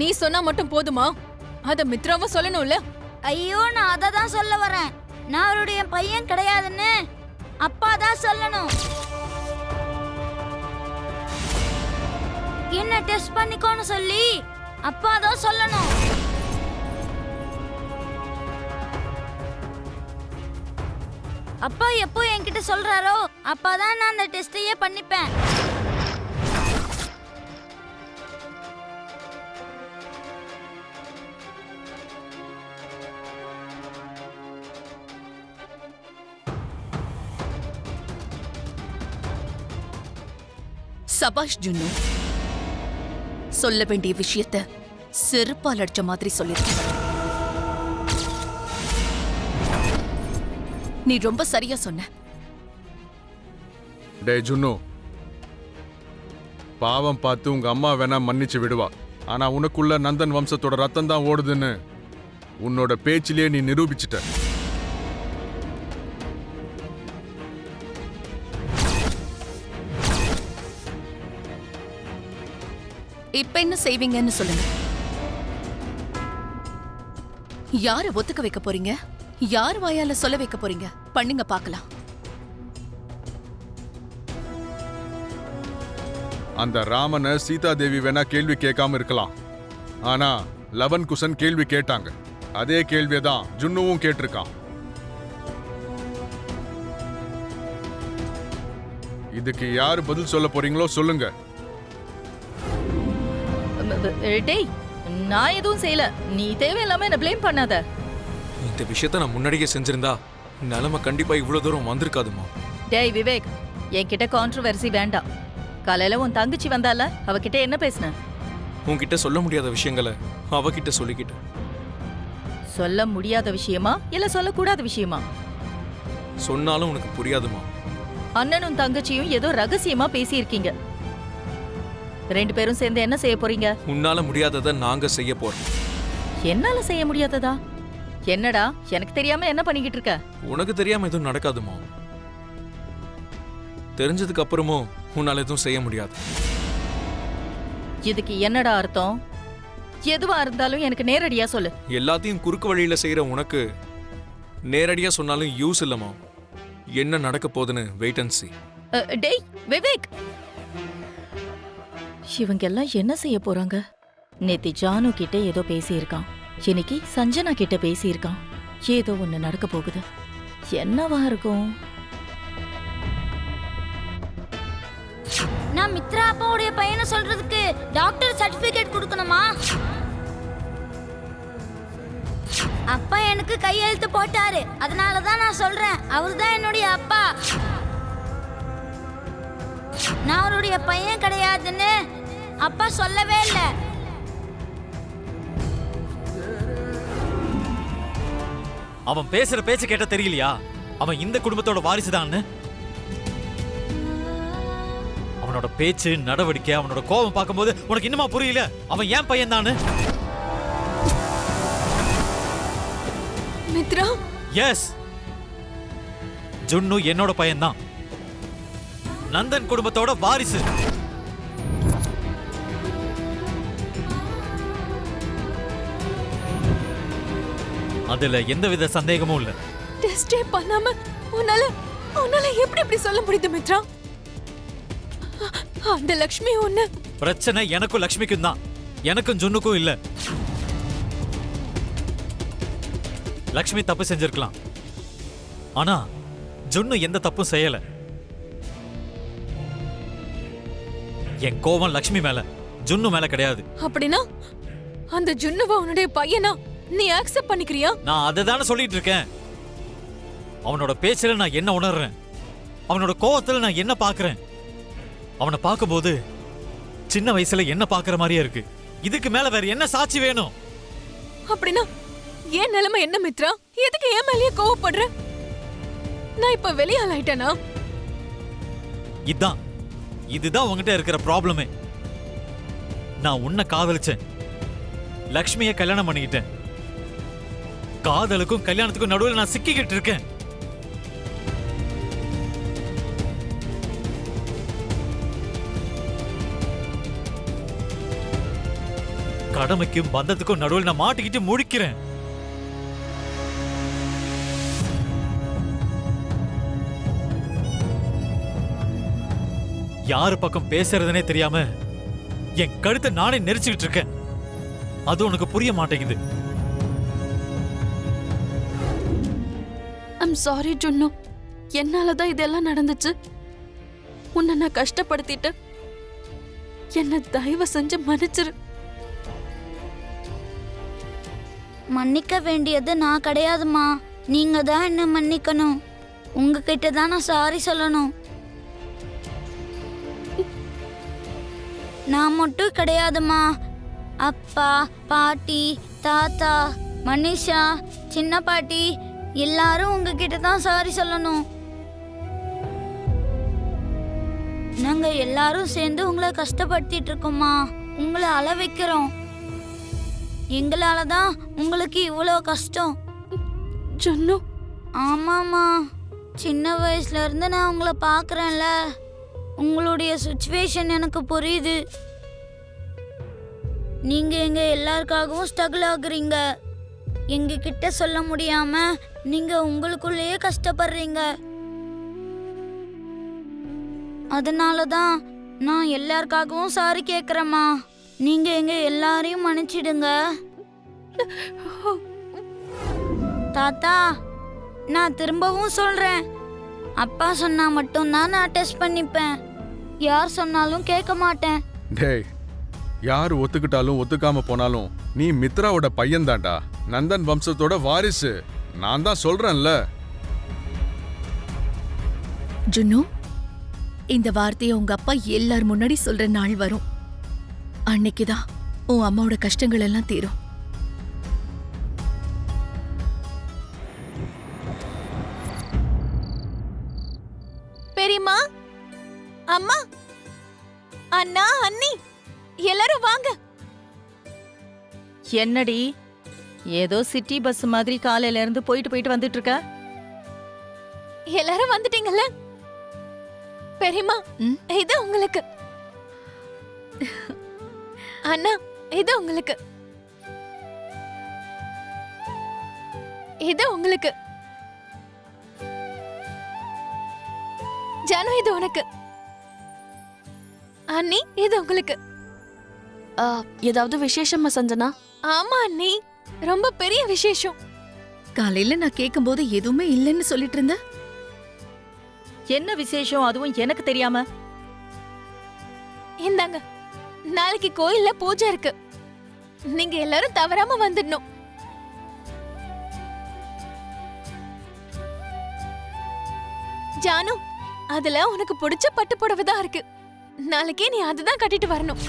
நீ சொன்னா மட்டும் போதுமா? அத மித்ராவும் சொல்லணும்ல. ஐயோ, நான் அதை தான் சொல்ல வரேன். நான் அவருடைய பையன் கிடையாதுன்னு அப்பா தான் சொல்லணும். என்ன டெஸ்ட் பண்ணிக்கோன்னு சொல்லி அப்பா தான் சொல்லணும். அப்பா எப்போ என்கிட்ட சொல்றாரோ அப்பதான் நான் அந்த டெஸ்டையே பண்ணிப்பேன். சபாஷ் ஜுன்னு, சொல்ல வேண்டிய விஷயத்த செருப்பால் அடிச்ச மாதிரி சொல்லிருக்க. நீ ரொம்ப சரியா சொன்ன. டே ஜுன்னு, பாவம் பார்த்து உங்க அம்மா வேணா மன்னிச்சு விடுவா. ஆனா உனக்குள்ள நந்தன் வம்சத்தோட ரத்தம் தான் ஓடுதுன்னு உன்னோட பேச்சிலே நீ நிரூபிச்சிட்ட. இப்ப என்ன செய்வீங்கன்னு சொல்லுங்க. யார ஒத்துக்க வைக்க போறீங்க? யார் வாயால சொல்ல வைக்க போறீங்க? பண்ணுங்க பார்க்கலாம். அந்த ராமனை சீதா தேவி வேணா கேள்வி கேட்காம இருக்கலாம். ஆனா லவன் குசன் கேள்வி கேட்டாங்க. அதே கேள்வியதான் ஜுன்னுவும் கேட்டிருக்கான். இதுக்கு யாரு பதில் சொல்ல போறீங்களோ சொல்லுங்க. டேய், நான் எதுவும் செய்யல. நீ தேவையில்லாம என்ன ப்ளேம் பண்ணாத. இந்த விஷயத்த நான் முன்னாடியே செஞ்சிருந்தா நிலைமை கண்டிப்பா இவ்வளவு தூரம் வந்திருக்காதுமா. டேய் விவேக், என்கிட்ட கான்ட்ரோவர்சி வேண்டாம். காலையில உன் தங்கச்சி வந்தால, அவகிட்ட என்ன பேசுன? உன்கிட்ட சொல்ல முடியாத விஷயங்களை அவகிட்ட சொல்லிக்கிட்டேன். சொல்ல முடியாத விஷயமா இல்ல சொல்லக்கூடாத விஷயமா? சொன்னாலும் உனக்கு புரியாதுமா. அண்ணனும் தங்கச்சியும் ஏதோ ரகசியமா பேசியிருக்கீங்க. ரெண்டு பேரும் சேர்ந்து என்ன செய்ய போறீங்க? உன்னால முடியாததை நாங்க செய்ய போறோம். என்னால செய்ய முடியாததா? என்னடா, எனக்கு தெரியாம என்ன பண்ணிக்கிட்டு இருக்க? உனக்கு தெரியாம எதுவும் நடக்காதுமா. தெரிஞ்சதுக்கு அப்புறமும் உன்னால எதுவும் செய்ய முடியாது. இதுக்கு என்னடா அர்த்தம்? எதுவா இருந்தாலும் எனக்கு நேரடியா சொல்லு. எல்லாத்தையும் குறுக்கு வழியில செய்யற உனக்கு நேரடியா சொன்னாலும் யூஸ் இல்லமா. என்ன நடக்க போகுதுன்னு வெயிட் அண்ட் see. டேய் விவேக், இவங்க எல்லாம் என்ன செய்ய போறாங்க? நேத்தி ஜானு கிட்ட ஏதோ பேசியிருக்கான், இன்னைக்கு சஞ்சனா கிட்ட பேசியிருக்கான். ஏதோ ஒண்ணு நடக்க போகுது. என்னவா இருக்கும்? நான் மித்ரா அப்பாவுடைய பையனை சொல்றதுக்கு டாக்டர் சர்டிபிகேட் கொடுக்கணுமா? அப்பா எனக்கு கையெழுத்து போட்டாரு, அதனாலதான் நான் சொல்றேன் அவர்தான் என்னுடைய அப்பா. நான் அவருடைய பையன் கிடையாதுன்னு அப்பா சொல்லவே இல்லை. அவன் பேசுற பேச்சு கேட்ட தெரியலையா அவன் இந்த குடும்பத்தோட வாரிசுதான்னு? அவனோட பேச்சு, நடவடிக்கை, அவனோட கோபம் பார்க்கும்போது உனக்கு இன்னுமா புரியல அவன் ஏன் பையன் தானு? மித்ரா, எஸ், ஜுன்னு என்னோட பையன்தான். நந்தன் குடும்பத்தோட வாரிசு. அதுல எந்தவித சந்தேகமும் இல்ல. டெஸ்டே பண்ணாம உன்னால எப்படி இப்படி சொல்ல முடியுது மித்ரா? அந்த லக்ஷ்மி ஒண்ணு. பிரச்சனை எனக்கும் லக்ஷ்மிக்கும் தான், எனக்கும் ஜுன்னுக்கும் இல்ல. லக்ஷ்மி தப்பு செஞ்சிருக்கலாம், ஆனா ஜுன்னு எந்த தப்பும் செய்யல. என் கோவம் லக்ஷ்மி மேல, ஜுன்னு மேல கிடையாது. அப்படின்னா அந்த ஜுன்னுவா உன்னுடைய பையனா நீ அக்செப்ட் பண்ணிக்கிறியா? நான் அதை தானே சொல்லிட்டு இருக்கேன். அவனோட பேச்சுல நான் என்ன உணர்றேன், அவனோட கோவத்துல நான் என்ன பாக்குறேன். அவனை பார்க்கும்போது சின்ன வயசுல என்ன பாக்குற மாதிரியே இருக்கு. இதுக்கு மேல வேற என்ன சாட்சி வேணும்? அப்படின்னா ஏன் நிலைமை என்ன மித்ரா? எதுக்கு ஏன் மேலேயே கோவப்படுற? நான் இப்ப வெளியால் ஆயிட்டேனா? இதுதான் உங்ககிட்ட இருக்கிற ப்ராப்ளமே. நான் உன்னை காதலிச்சேன், லக்ஷ்மியை கல்யாணம் பண்ணிக்கிட்டேன். காதலுக்கும் கல்யாணத்துக்கும் நடுவில் நான் சிக்கிக்கிட்டு இருக்கேன். கடமைக்கும் பந்தத்துக்கும் நடுவில் நான் மாட்டிக்கிட்டு முழிக்கிறேன். யாரு பக்கம் பேசுறதுனே தெரியாம என் கழுத்தை நானே நெரிச்சுக்கிட்டு இருக்கேன். அது உனக்கு புரிய மாட்டேங்குது. ஐம் சாரி ஜுன்னு, என்னாலதான் இதெல்லாம் நடந்துச்சு. உன்னை நான் கஷ்டப்படுத்திட்டு என்ன தயவு செஞ்சு மன்னிச்சிரு. மன்னிக்க வேண்டியது நான் கிடையாதுமா, நீங்க தான் என்ன மன்னிக்கணும். உங்ககிட்ட தான் நான் சாரி சொல்லணும். நான் மட்டும் கிடையாதுமா, அப்பா, பாட்டி, தாத்தா, மனிஷா, சின்ன பாட்டி எல்லாரும் உங்ககிட்ட தான் சாரி சொல்லணும். நாங்க எல்லாரும் சேர்ந்து உங்களை கஷ்டப்படுத்திட்டு இருக்கோம்மா. உங்களை அழ வைக்கிறோம். எங்களால தான் உங்களுக்கு இவ்வளோ கஷ்டம். ஜுன்னு, ஆமாம்மா, சின்ன வயசுல இருந்து நான் உங்களை பார்க்குறேன்ல, உங்களுடைய சுச்சுவேஷன் எனக்கு புரியுது. நீங்க எங்க எல்லாருக்காகவும் ஸ்ட்ரகிள் ஆகுறீங்க. எங்க கிட்ட சொல்ல முடியாம நீங்க உங்களுக்குள்ளேயே கஷ்டப்படுறீங்க. அதனால தான் நான் எல்லாருக்காகவும் சாரி கேட்குறேம்மா. நீங்க எங்க எல்லாரையும் மன்னிச்சிடுங்க. தாத்தா, நான் திரும்பவும் சொல்றேன், அப்பா சொன்னா மட்டும்தான் நான் டெஸ்ட் பண்ணிப்பேன். யார் சொன்னாலும் கேட்க மாட்டேன். டேய், யார் ஒத்துக்கிட்டாலும் ஒத்துக்காம போனாலும் நீ மித்ராவோட பையன் தான்டா, நந்தன் வம்சத்தோட வாரிசு. நான் தான் சொல்றேன்ல. ஜுன்னு, இந்த வார்த்தையை உங்க அப்பா எல்லார் முன்னாடி சொல்ற நாள் வரும். அன்னைக்குதான் உன் அம்மாவோட கஷ்டங்கள் எல்லாம் தீரும். பெரியம்மா, அம்மா, அண்ணா, அண்ணி எல்லாரும் வாங்க. என்னடி ஏதோ சிட்டி பஸ் மாதிரி காலையில இருந்து போயிட்டு வந்துட்டு இருக்க? எல்லாரும் வந்துட்டீங்கல்ல? பெரியம்மா, இது உங்களுக்கு. அண்ணா, இது உங்களுக்கு. இது உங்களுக்கு. ஜானு, இது உனக்கு. அண்ணி, இது உங்களுக்கு. ஏதாவது விசேஷமா சஞ்சனா? ஆமா அண்ணி, ரொம்ப பெரிய விசேஷம். காலையில நான் கேட்கும்போது எதுவுமே இல்லைன்னு சொல்லிட்டு இருந்த. என்ன விசேஷம், அதுவும் எனக்கு தெரியாம? இந்தாங்க, நாளைக்கு கோயில்ல பூஜை இருக்கு. நீங்க எல்லாரும் தவறாம வந்துடணும். ஜானு, அதுல உனக்கு பிடிச்ச பட்டு புடவை தான் இருக்கு. நாளைக்கே நீ அதுதான் கட்டிட்டு வரணும்.